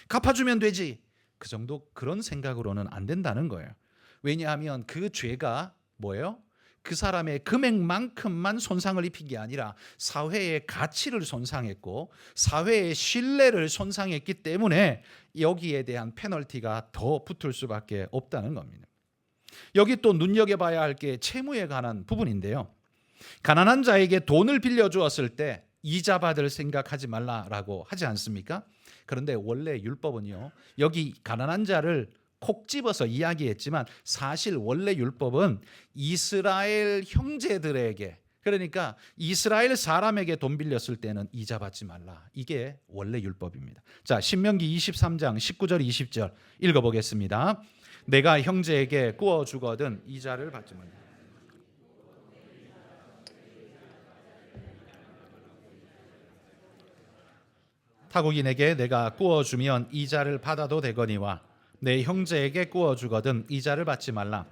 갚아주면 되지, 그 정도 그런 생각으로는 안 된다는 거예요. 왜냐하면 그 죄가 뭐예요? 그 사람의 금액만큼만 손상을 입힌 게 아니라 사회의 가치를 손상했고 사회의 신뢰를 손상했기 때문에 여기에 대한 페널티가 더 붙을 수밖에 없다는 겁니다. 여기 또 눈여겨봐야 할 게 채무에 관한 부분인데요. 가난한 자에게 돈을 빌려주었을 때 이자 받을 생각하지 말라라고 하지 않습니까? 그런데 원래 율법은요, 여기 가난한 자를 콕 집어서 이야기했지만 사실 원래 율법은 이스라엘 형제들에게, 그러니까 이스라엘 사람에게 돈 빌렸을 때는 이자 받지 말라. 이게 원래 율법입니다. 자, 신명기 23장 19절 20절 읽어보겠습니다. 내가 형제에게 구워 주거든 이자를 받지 말라. 타국인에게 내가 구워 주면 이자를 받아도 되거니와 내 형제에게 구워 주거든 이자를 받지 말라.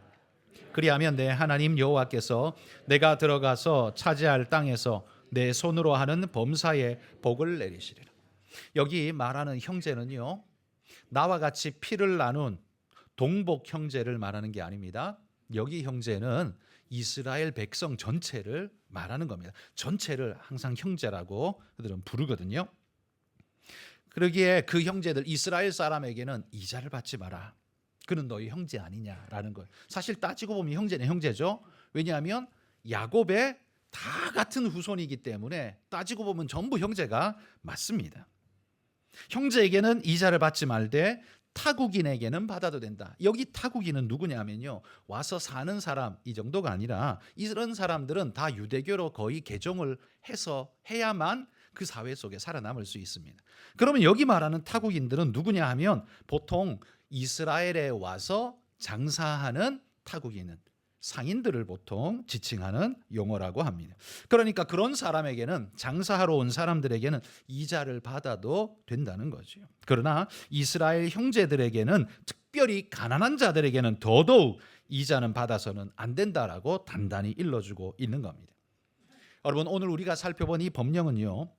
그리하면 내 하나님 여호와께서 내가 들어가서 차지할 땅에서 내 손으로 하는 범사에 복을 내리시리라. 여기 말하는 형제는요, 나와 같이 피를 나눈 동복 형제를 말하는 게 아닙니다. 여기 형제는 이스라엘 백성 전체를 말하는 겁니다. 전체를 항상 형제라고 그들은 부르거든요. 그러기에 그 형제들 이스라엘 사람에게는 이자를 받지 마라. 그는 너희 형제 아니냐라는 거예요. 사실 따지고 보면 형제는 형제죠. 왜냐하면 야곱의 다 같은 후손이기 때문에 따지고 보면 전부 형제가 맞습니다. 형제에게는 이자를 받지 말되 타국인에게는 받아도 된다. 여기 타국인은 누구냐면요, 와서 사는 사람 이 정도가 아니라 이런 사람들은 다 유대교로 거의 개종을 해서 해야만 그 사회 속에 살아남을 수 있습니다. 그러면 여기 말하는 타국인들은 누구냐 하면 보통 이스라엘에 와서 장사하는 타국인은 상인들을 보통 지칭하는 용어라고 합니다. 그러니까 그런 사람에게는, 장사하러 온 사람들에게는 이자를 받아도 된다는 거죠. 그러나 이스라엘 형제들에게는, 특별히 가난한 자들에게는 더더욱 이자는 받아서는 안 된다라고 단단히 일러주고 있는 겁니다. 여러분, 오늘 우리가 살펴본 이 법령은요,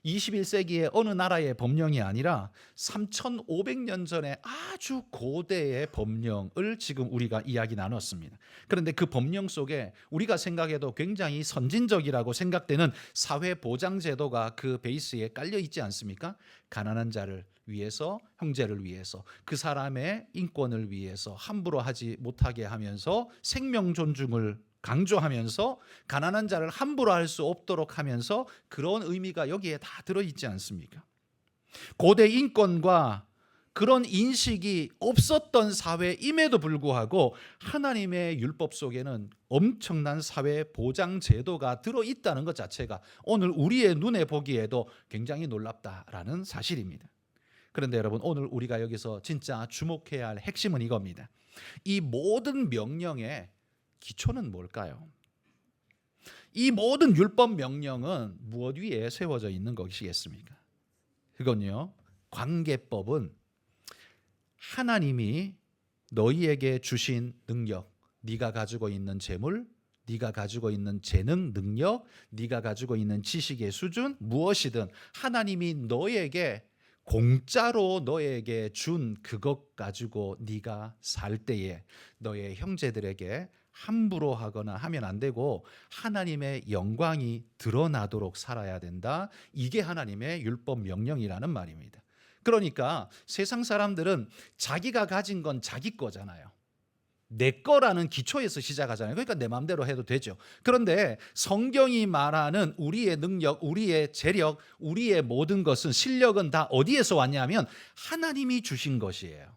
21세기의 어느 나라의 법령이 아니라 3,500년 전에 아주 고대의 법령을 지금 우리가 이야기 나눴습니다. 그런데 그 법령 속에 우리가 생각해도 굉장히 선진적이라고 생각되는 사회보장제도가 그 베이스에 깔려 있지 않습니까? 가난한 자를 위해서, 형제를 위해서, 그 사람의 인권을 위해서 함부로 하지 못하게 하면서 생명 존중을 강조하면서 가난한 자를 함부로 할 수 없도록 하면서 그런 의미가 여기에 다 들어있지 않습니까? 고대 인권과 그런 인식이 없었던 사회임에도 불구하고 하나님의 율법 속에는 엄청난 사회 보장 제도가 들어있다는 것 자체가 오늘 우리의 눈에 보기에도 굉장히 놀랍다라는 사실입니다. 그런데 여러분, 오늘 우리가 여기서 진짜 주목해야 할 핵심은 이겁니다. 이 모든 명령의 기초는 뭘까요? 이 모든 율법 명령은 무엇 위에 세워져 있는 것이겠습니까? 그건요, 관계법은 하나님이 너희에게 주신 능력, 네가 가지고 있는 재물, 네가 가지고 있는 재능, 능력, 네가 가지고 있는 지식의 수준, 무엇이든 하나님이 너에게 공짜로 너에게 준 그것 가지고 네가 살 때에 너의 형제들에게 함부로 하거나 하면 안 되고 하나님의 영광이 드러나도록 살아야 된다. 이게 하나님의 율법 명령이라는 말입니다. 그러니까 세상 사람들은 자기가 가진 건 자기 거잖아요. 내 거라는 기초에서 시작하잖아요. 그러니까 내 마음대로 해도 되죠. 그런데 성경이 말하는 우리의 능력, 우리의 재력, 우리의 모든 것은, 실력은 다 어디에서 왔냐면 하나님이 주신 것이에요.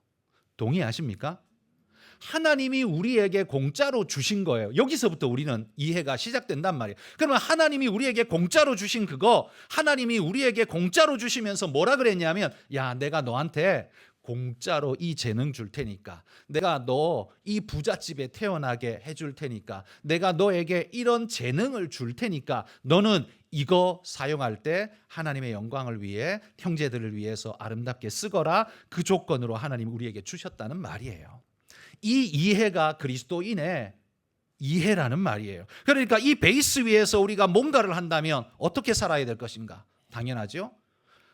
동의하십니까? 하나님이 우리에게 공짜로 주신 거예요. 여기서부터 우리는 이해가 시작된단 말이에요. 그러면 하나님이 우리에게 공짜로 주신 그거, 하나님이 우리에게 공짜로 주시면서 뭐라 그랬냐면, 야, 내가 너한테 공짜로 이 재능 줄 테니까, 내가 너 이 부잣집에 태어나게 해줄 테니까, 내가 너에게 이런 재능을 줄 테니까 너는 이거 사용할 때 하나님의 영광을 위해, 형제들을 위해서 아름답게 쓰거라. 그 조건으로 하나님이 우리에게 주셨다는 말이에요. 이 이해가 그리스도인의 이해라는 말이에요. 그러니까 이 베이스 위에서 우리가 뭔가를 한다면 어떻게 살아야 될 것인가? 당연하죠.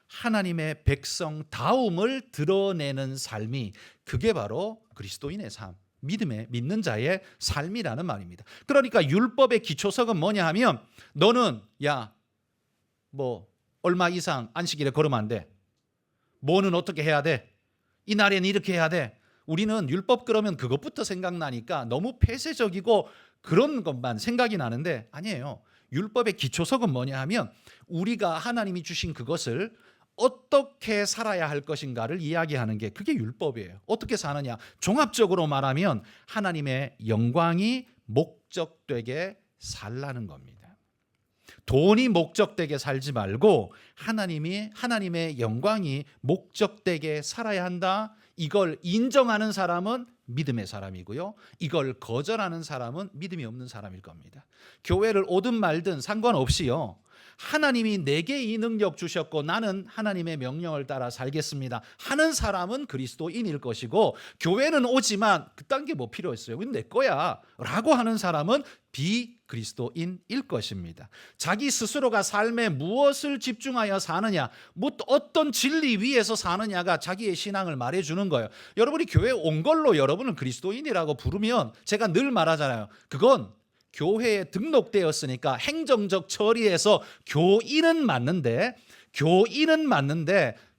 하나님의 백성다움을 드러내는 삶이, 그게 바로 그리스도인의 삶, 믿는 자의 삶이라는 말입니다. 그러니까 율법의 기초석은 뭐냐 하면, 너는 얼마 이상 안식일에 걸으면 안 돼. 뭐는 어떻게 해야 돼? 이 날에는 이렇게 해야 돼. 우리는 율법 그러면 그것부터 생각나니까 너무 폐쇄적이고 그런 것만 생각이 나는데, 아니에요. 율법의 기초석은 뭐냐 하면 우리가 하나님이 주신 그것을 어떻게 살아야 할 것인가를 이야기하는 게 그게 율법이에요. 어떻게 사느냐? 종합적으로 말하면 하나님의 영광이 목적되게 살라는 겁니다. 돈이 목적되게 살지 말고 하나님의 영광이 목적되게 살아야 한다. 이걸 인정하는 사람은 믿음의 사람이고요. 이걸 거절하는 사람은 믿음이 없는 사람일 겁니다. 교회를 오든 말든 상관없이요. 하나님이 내게 이 능력 주셨고 나는 하나님의 명령을 따라 살겠습니다 하는 사람은 그리스도인일 것이고, 교회는 오지만 그딴 게 뭐 필요 있어요, 이건 내 거야 라고 하는 사람은 비그리스도인일 것입니다. 자기 스스로가 삶에 무엇을 집중하여 사느냐, 어떤 진리 위에서 사느냐가 자기의 신앙을 말해주는 거예요. 여러분이 교회에 온 걸로 여러분을 그리스도인이라고 부르면 제가 늘 말하잖아요. 그건 교회에 등록되었으니까 행정적 처리에서 교인은 맞는데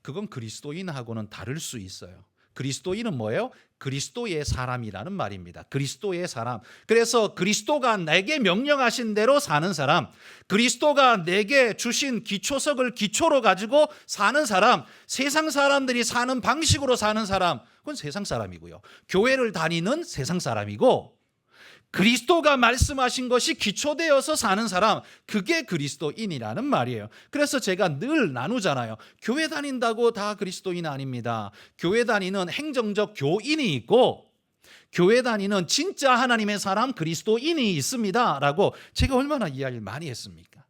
그건 그리스도인하고는 다를 수 있어요. 그리스도인은 뭐예요? 그리스도의 사람이라는 말입니다. 그리스도의 사람. 그래서 그리스도가 내게 명령하신 대로 사는 사람, 그리스도가 내게 주신 기초석을 기초로 가지고 사는 사람, 세상 사람들이 사는 방식으로 사는 사람, 그건 세상 사람이고요. 교회를 다니는 세상 사람이고, 그리스도가 말씀하신 것이 기초되어서 사는 사람, 그게 그리스도인이라는 말이에요. 그래서 제가 늘 나누잖아요. 교회 다닌다고 다 그리스도인 아닙니다. 교회 다니는 행정적 교인이 있고 교회 다니는 진짜 하나님의 사람 그리스도인이 있습니다 라고 제가 얼마나 이야기를 많이 했습니까?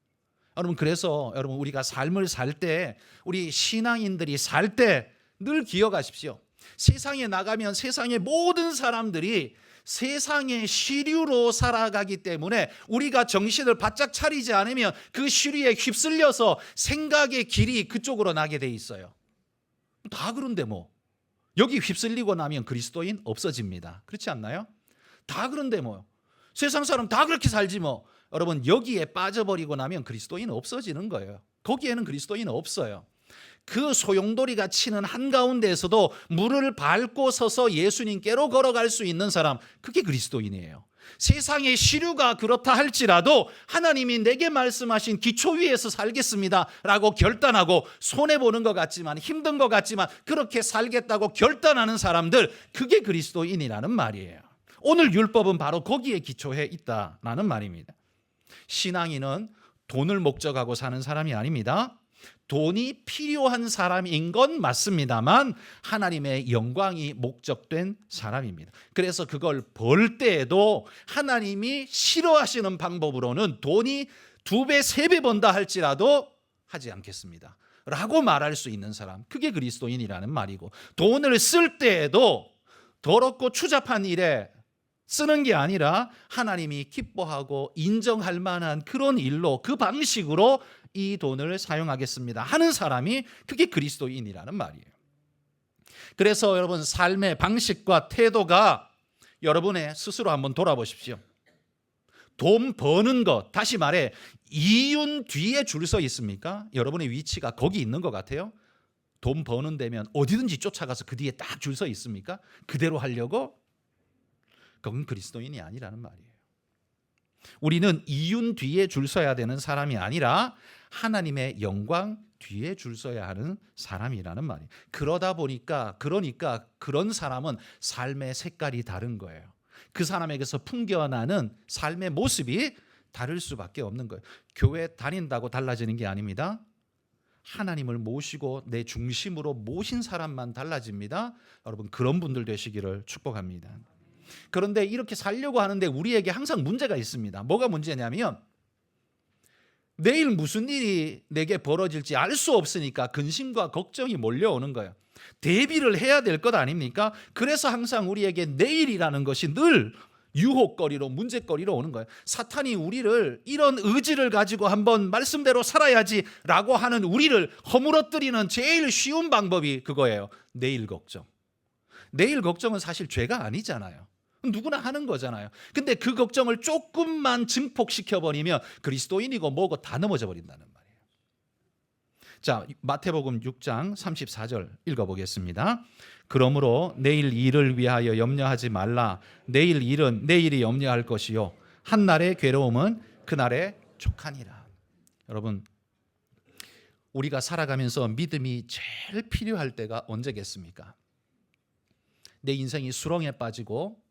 여러분, 그래서 여러분, 우리가 삶을 살 때, 우리 신앙인들이 살 때 늘 기억하십시오. 세상에 나가면 세상의 모든 사람들이 세상의 시류로 살아가기 때문에 우리가 정신을 바짝 차리지 않으면 그 시류에 휩쓸려서 생각의 길이 그쪽으로 나게 돼 있어요. 다 그런데 뭐 여기 휩쓸리고 나면 그리스도인 없어집니다. 그렇지 않나요? 다 그런데 뭐 세상 사람 다 그렇게 살지 뭐. 여러분, 여기에 빠져버리고 나면 그리스도인 없어지는 거예요. 거기에는 그리스도인 없어요. 그 소용돌이가 치는 한가운데에서도 물을 밟고 서서 예수님께로 걸어갈 수 있는 사람, 그게 그리스도인이에요. 세상의 시류가 그렇다 할지라도 하나님이 내게 말씀하신 기초 위에서 살겠습니다 라고 결단하고, 손해보는 것 같지만 힘든 것 같지만 그렇게 살겠다고 결단하는 사람들, 그게 그리스도인이라는 말이에요. 오늘 율법은 바로 거기에 기초해 있다라는 말입니다. 신앙인은 돈을 목적하고 사는 사람이 아닙니다. 돈이 필요한 사람인 건 맞습니다만 하나님의 영광이 목적된 사람입니다. 그래서 그걸 벌 때에도 하나님이 싫어하시는 방법으로는 돈이 2배, 3배 번다 할지라도 하지 않겠습니다 라고 말할 수 있는 사람, 그게 그리스도인이라는 말이고, 돈을 쓸 때에도 더럽고 추잡한 일에 쓰는 게 아니라 하나님이 기뻐하고 인정할 만한 그런 일로, 그 방식으로 이 돈을 사용하겠습니다 하는 사람이, 그게 그리스도인이라는 말이에요. 그래서 여러분, 삶의 방식과 태도가 여러분의 스스로 한번 돌아보십시오. 돈 버는 것, 다시 말해 이윤 뒤에 줄 서 있습니까? 여러분의 위치가 거기 있는 것 같아요? 돈 버는 데면 어디든지 쫓아가서 그 뒤에 딱 줄 서 있습니까? 그대로 하려고? 그건 그리스도인이 아니라는 말이에요. 우리는 이윤 뒤에 줄 서야 되는 사람이 아니라 하나님의 영광 뒤에 줄 서야 하는 사람이라는 말이에요. 그러니까 그런 사람은 삶의 색깔이 다른 거예요. 그 사람에게서 풍겨나는 삶의 모습이 다를 수밖에 없는 거예요. 교회 다닌다고 달라지는 게 아닙니다. 하나님을 모시고 내 중심으로 모신 사람만 달라집니다. 여러분, 그런 분들 되시기를 축복합니다. 그런데 이렇게 살려고 하는데 우리에게 항상 문제가 있습니다. 뭐가 문제냐면, 내일 무슨 일이 내게 벌어질지 알 수 없으니까 근심과 걱정이 몰려오는 거예요. 대비를 해야 될 것 아닙니까? 그래서 항상 우리에게 내일이라는 것이 늘 유혹거리로, 문제거리로 오는 거예요. 사탄이 우리를 이런 의지를 가지고 한번 말씀대로 살아야지라고 하는 우리를 허물어뜨리는 제일 쉬운 방법이 그거예요. 내일 걱정. 내일 걱정은 사실 죄가 아니잖아요. 누구나 하는 거잖아요. 근데 그 걱정을 조금만 증폭시켜버리면 그리스도인이고 뭐고 다 넘어져 버린다는 말이에요. 자, 마태복음 6장 34절 읽어보겠습니다. 그러므로 내일 일을 위하여 염려하지 말라. 내일 일은 내일이 염려할 것이요 한날의 괴로움은 그날의 족하니라. 여러분, 우리가 살아가면서 믿음이 제일 필요할 때가 언제겠습니까? 내 인생이 수렁에 빠지고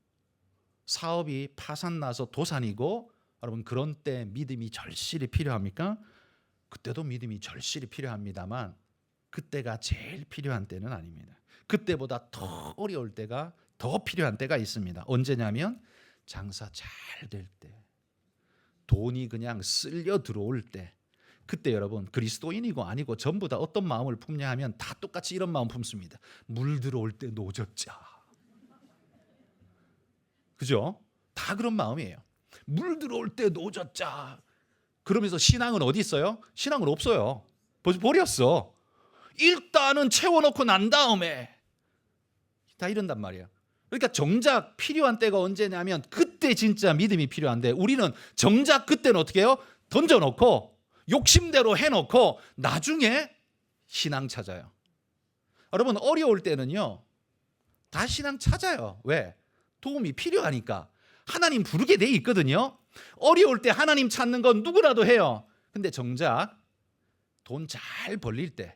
사업이 파산나서 도산이고, 여러분 그런 때 믿음이 절실히 필요합니까? 그때도 믿음이 절실히 필요합니다만 그때가 제일 필요한 때는 아닙니다. 그때보다 더 어려울 때가 더 필요한 때가 있습니다. 언제냐면 장사 잘 될 때, 돈이 그냥 쓸려 들어올 때, 그때 여러분 그리스도인이고 아니고 전부 다 어떤 마음을 품냐 하면 다 똑같이 이런 마음 품습니다. 물 들어올 때 노젓자. 그죠? 다 그런 마음이에요. 물 들어올 때 노젓자. 그러면서 신앙은 어디 있어요? 신앙은 없어요. 벌써 버렸어. 일단은 채워놓고 난 다음에 다 이런단 말이에요. 그러니까 정작 필요한 때가 언제냐면 그때 진짜 믿음이 필요한데, 우리는 정작 그때는 어떻게 해요? 던져놓고 욕심대로 해놓고 나중에 신앙 찾아요. 여러분 어려울 때는요 다 신앙 찾아요. 왜? 도움이 필요하니까. 하나님 부르게 돼 있거든요. 어려울 때 하나님 찾는 건 누구라도 해요. 근데 정작 돈 잘 벌릴 때,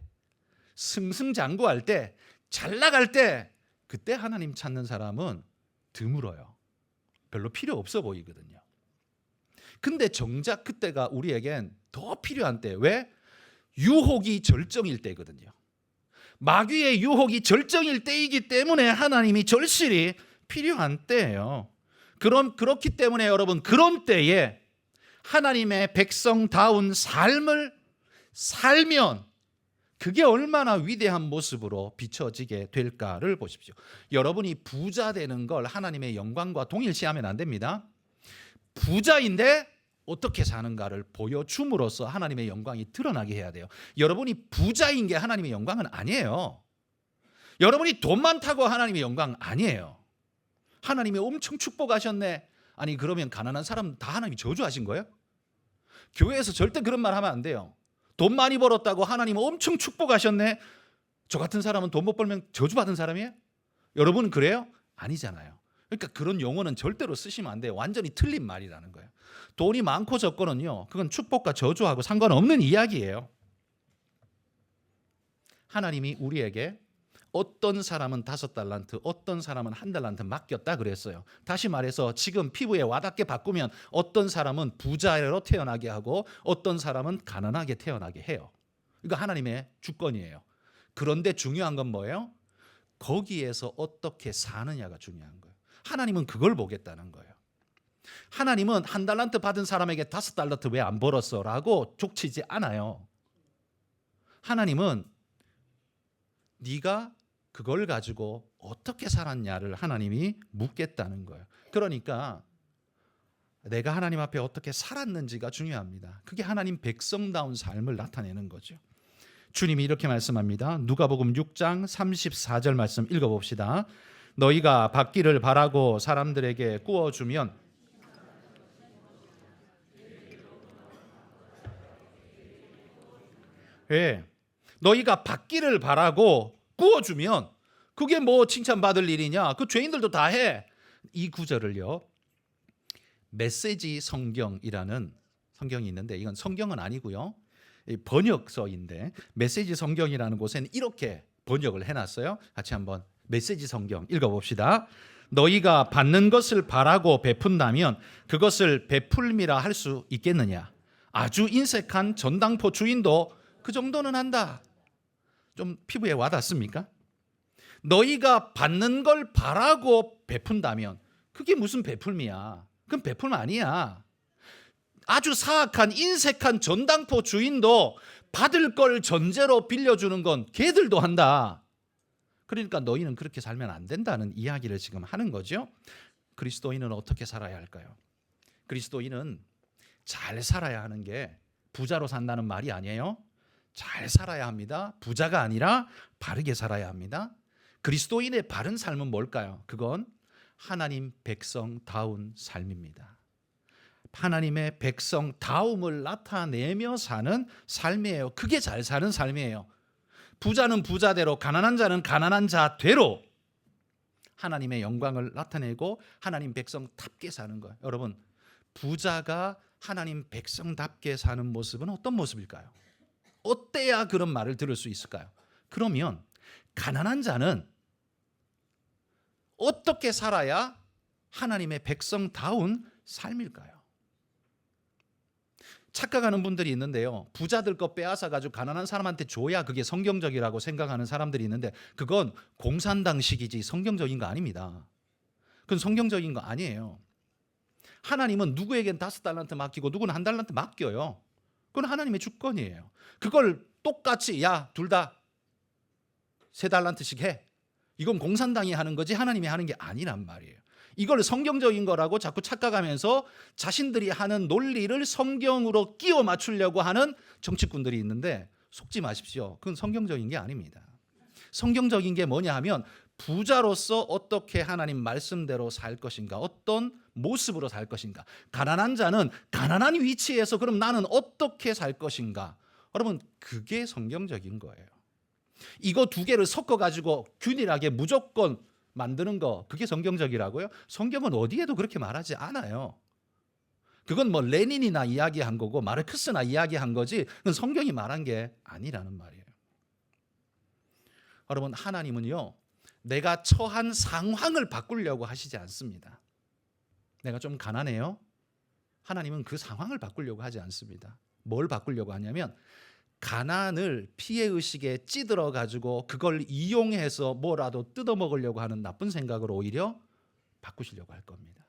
승승장구할 때, 잘 나갈 때, 그때 하나님 찾는 사람은 드물어요. 별로 필요 없어 보이거든요. 근데 정작 그때가 우리에겐 더 필요한 때. 왜? 유혹이 절정일 때거든요. 마귀의 유혹이 절정일 때이기 때문에 하나님이 절실히 필요한 때예요. 그렇기 때문에 여러분 그런 때에 하나님의 백성다운 삶을 살면 그게 얼마나 위대한 모습으로 비춰지게 될까를 보십시오. 여러분이 부자 되는 걸 하나님의 영광과 동일시하면 안 됩니다. 부자인데 어떻게 사는가를 보여줌으로써 하나님의 영광이 드러나게 해야 돼요. 여러분이 부자인 게 하나님의 영광은 아니에요. 여러분이 돈 많다고 하나님의 영광 아니에요. 하나님이 엄청 축복하셨네. 아니 그러면 가난한 사람 다 하나님이 저주하신 거예요? 교회에서 절대 그런 말 하면 안 돼요. 돈 많이 벌었다고 하나님 엄청 축복하셨네. 저 같은 사람은 돈 못 벌면 저주받은 사람이에요? 여러분은 그래요? 아니잖아요. 그러니까 그런 용어는 절대로 쓰시면 안 돼요. 완전히 틀린 말이라는 거예요. 돈이 많고 적고는요, 그건 축복과 저주하고 상관없는 이야기예요. 하나님이 우리에게 어떤 사람은 5달란트, 어떤 사람은 1달란트 맡겼다 그랬어요. 다시 말해서 지금 피부에 와닿게 바꾸면 어떤 사람은 부자로 태어나게 하고 어떤 사람은 가난하게 태어나게 해요. 이거 하나님의 주권이에요. 그런데 중요한 건 뭐예요? 거기에서 어떻게 사느냐가 중요한 거예요. 하나님은 그걸 보겠다는 거예요. 하나님은 1달란트 받은 사람에게 5달란트 왜 안 벌었어? 라고 족치지 않아요. 하나님은 네가 그걸 가지고 어떻게 살았냐를 하나님이 묻겠다는 거예요. 그러니까 내가 하나님 앞에 어떻게 살았는지가 중요합니다. 그게 하나님 백성다운 삶을 나타내는 거죠. 주님이 이렇게 말씀합니다. 누가복음 6장 34절 말씀 읽어봅시다. 너희가 받기를 바라고 사람들에게 구워주면 왜? 너희가 받기를 바라고 구워주면 그게 뭐 칭찬받을 일이냐? 그 죄인들도 다 해. 이 구절을요, 메시지 성경이라는 성경이 있는데, 이건 성경은 아니고요, 번역서인데 메시지 성경이라는 곳에는 이렇게 번역을 해놨어요. 같이 한번 메시지 성경 읽어봅시다. 너희가 받는 것을 바라고 베푼다면 그것을 베풀미라 할 수 있겠느냐? 아주 인색한 전당포 주인도 그 정도는 한다. 좀 피부에 와닿습니까? 너희가 받는 걸 바라고 베푼다면 그게 무슨 베풀미야? 그건 베풀미 아니야. 아주 사악한 인색한 전당포 주인도 받을 걸 전제로 빌려주는 건 걔들도 한다. 그러니까 너희는 그렇게 살면 안 된다는 이야기를 지금 하는 거죠. 그리스도인은 어떻게 살아야 할까요? 그리스도인은 잘 살아야 하는 게 부자로 산다는 말이 아니에요. 잘 살아야 합니다. 부자가 아니라 바르게 살아야 합니다. 그리스도인의 바른 삶은 뭘까요? 그건 하나님 백성다운 삶입니다. 하나님의 백성다움을 나타내며 사는 삶이에요. 그게 잘 사는 삶이에요. 부자는 부자대로, 가난한 자는 가난한 자대로 하나님의 영광을 나타내고 하나님 백성답게 사는 거예요. 여러분, 부자가 하나님 백성답게 사는 모습은 어떤 모습일까요? 어때야 그런 말을 들을 수 있을까요? 그러면 가난한 자는 어떻게 살아야 하나님의 백성다운 삶일까요? 착각하는 분들이 있는데요. 부자들 거 빼앗아 가지고 가난한 사람한테 줘야 그게 성경적이라고 생각하는 사람들이 있는데 그건 공산당식이지 성경적인 거 아닙니다. 그건 성경적인 거 아니에요. 하나님은 누구에겐 5달란트 맡기고 누구는 1달란트 맡겨요. 그건 하나님의 주권이에요. 그걸 똑같이 야, 둘 다 3달란트씩 해. 이건 공산당이 하는 거지 하나님이 하는 게 아니란 말이에요. 이걸 성경적인 거라고 자꾸 착각하면서 자신들이 하는 논리를 성경으로 끼워 맞추려고 하는 정치꾼들이 있는데 속지 마십시오. 그건 성경적인 게 아닙니다. 성경적인 게 뭐냐 하면 부자로서 어떻게 하나님 말씀대로 살 것인가, 어떤 모습으로 살 것인가, 가난한 자는 가난한 위치에서 그럼 나는 어떻게 살 것인가, 여러분 그게 성경적인 거예요. 이거 두 개를 섞어가지고 균일하게 무조건 만드는 거 그게 성경적이라고요? 성경은 어디에도 그렇게 말하지 않아요. 그건 뭐 레닌이나 이야기한 거고 마르크스나 이야기한 거지 그건 성경이 말한 게 아니라는 말이에요. 여러분 하나님은요 내가 처한 상황을 바꾸려고 하시지 않습니다. 내가 좀 가난해요? 하나님은 그 상황을 바꾸려고 하지 않습니다. 뭘 바꾸려고 하냐면 가난을 피해의식에 찌들어 가지고 그걸 이용해서 뭐라도 뜯어먹으려고 하는 나쁜 생각을 오히려 바꾸시려고 할 겁니다.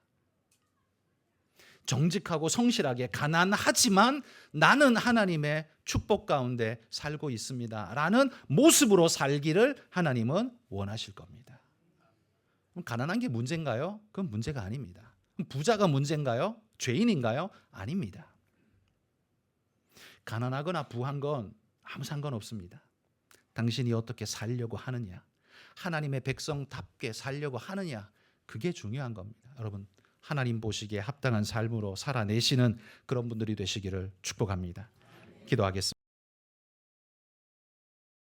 정직하고 성실하게 가난하지만 나는 하나님의 축복 가운데 살고 있습니다 라는 모습으로 살기를 하나님은 원하실 겁니다. 그럼 가난한 게 문제인가요? 그건 문제가 아닙니다. 그럼 부자가 문제인가요? 죄인인가요? 아닙니다. 가난하거나 부한 건 아무 상관없습니다. 당신이 어떻게 살려고 하느냐, 하나님의 백성답게 살려고 하느냐, 그게 중요한 겁니다. 여러분 하나님 보시기에 합당한 삶으로 살아내시는 그런 분들이 되시기를 축복합니다. 기도하겠습니다.